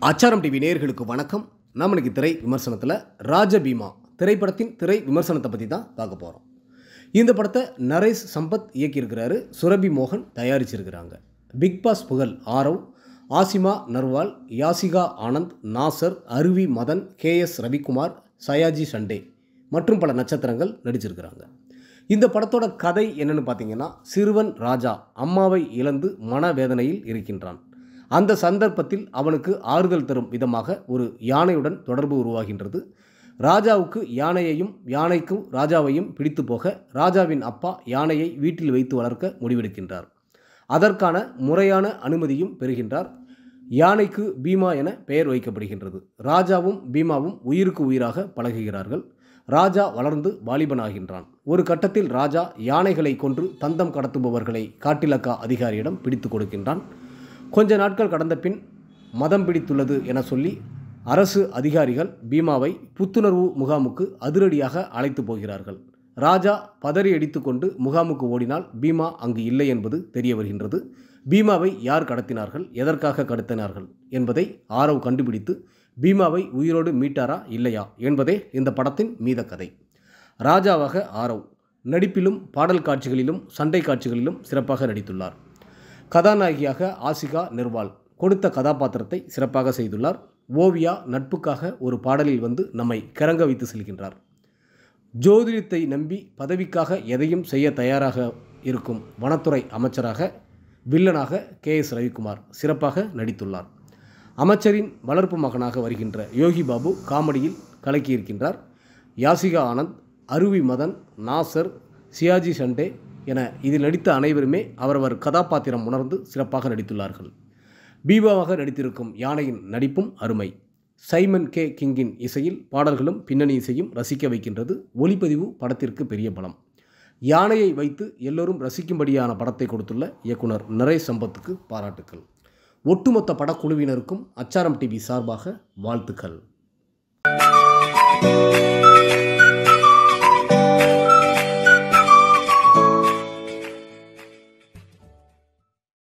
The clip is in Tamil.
ஆச்சாரம் டிவி நேயர்களுக்கு வணக்கம். நாம் இன்னைக்கு திரை விமர்சனத்தில் ராஜபீமா திரைப்படத்தின் திரை விமர்சனத்தை பற்றி தான் பார்க்க போகிறோம். இந்த படத்தை நரேஷ் சம்பத் இயக்கியிருக்கிறாரு, சுரபி மோகன் தயாரிச்சிருக்கிறாங்க. பிக் பாஸ் புகழ் ஆரவ், ஆசிமா நர்வால், யாசிகா ஆனந்த், நாசர், அருவி மதன், KS ரவிக்குமார், சயாஜி சண்டே மற்றும் பல நட்சத்திரங்கள் நடிச்சிருக்கிறாங்க. இந்த படத்தோட கதை என்னன்னு பார்த்தீங்கன்னா, சிறுவன் ராஜா அம்மாவை இழந்து மனவேதனையில் இருக்கின்றான். அந்த சந்தர்ப்பத்தில் அவனுக்கு ஆறுதல் தரும் விதமாக ஒரு யானையுடன் தொடர்பு உருவாகின்றது. ராஜாவுக்கு யானைக்கும் ராஜாவையும் பிடித்து போக ராஜாவின் அப்பா யானையை வீட்டில் வைத்து வளர்க்க முடிவெடுக்கின்றார். அதற்கான முறையான அனுமதியும் பெறுகின்றார். யானைக்கு பீமா என பெயர் வைக்கப்படுகின்றது. ராஜாவும் பீமாவும் உயிருக்கு உயிராக பழகுகிறார்கள். ராஜா வளர்ந்து வாலிபனாகின்றான். ஒரு கட்டத்தில் ராஜா யானைகளை கொன்று தந்தம் கடத்துபவர்களை காட்டிலக்கா அதிகாரியிடம் பிடித்து கொடுக்கின்றான். கொஞ்ச நாட்கள் கடந்த பின் மதம் பிடித்துள்ளது என சொல்லி அரசு அதிகாரிகள் பீமாவை புத்துணர்வு முகாமுக்கு அதிரடியாக அழைத்து போகிறார்கள். ராஜா பதறி அடித்துக்கொண்டு முகாமுக்கு ஓடினால் பீமா அங்கு இல்லை என்பது தெரிய வருகின்றது. பீமாவை யார் கடத்தினார்கள், எதற்காக கடத்தினார்கள் என்பதை ஆரவ் கண்டுபிடித்து பீமாவை உயிரோடு மீட்டாரா இல்லையா என்பதே இந்த படத்தின் மீத கதை. ராஜாவாக ஆரவ் நடிப்பிலும் பாடல் காட்சிகளிலும் சண்டை காட்சிகளிலும் சிறப்பாக நடித்துள்ளார். கதாநாயகியாக ஆசிகா நர்வால் கொடுத்த கதாபாத்திரத்தை சிறப்பாக செய்துள்ளார். ஓவியா நட்புக்காக ஒரு பாடலில் வந்து நம்மை கிறங்க வைத்து செல்கின்றார். ஜோதிடத்தை நம்பி பதவிக்காக எதையும் செய்ய தயாராக இருக்கும் வனத்துறை அமைச்சராக வில்லனாக KS ரவிக்குமார் சிறப்பாக நடித்துள்ளார். அமைச்சரின் வளர்ப்பு மகனாக வருகின்ற யோகி பாபு காமெடியில் கலக்கியிருக்கின்றார். யாசிகா ஆனந்த், அருவி மதன், நாசர், சியாஜி சண்டே என இதில் நடித்த அனைவருமே அவரவர் கதாபாத்திரம் உணர்ந்து சிறப்பாக நடித்துள்ளார்கள். பீமாவாக நடித்திருக்கும் யானையின் நடிப்பும் அருமை. சைமன் கிங்கின் இசையில் பாடல்களும் பின்னணி இசையும் ரசிக்க வைக்கின்றது. ஒளிப்பதிவு படத்திற்கு பெரிய பலம். யானையை வைத்து எல்லோரும் ரசிக்கும்படியான படத்தை கொடுத்துள்ள இயக்குனர் நரேஷ் சம்பத்துக்கு பாராட்டுக்கள். ஒட்டுமொத்த படக்குழுவினருக்கும் ஆச்சாரம் டிவி சார்பாக வாழ்த்துக்கள்.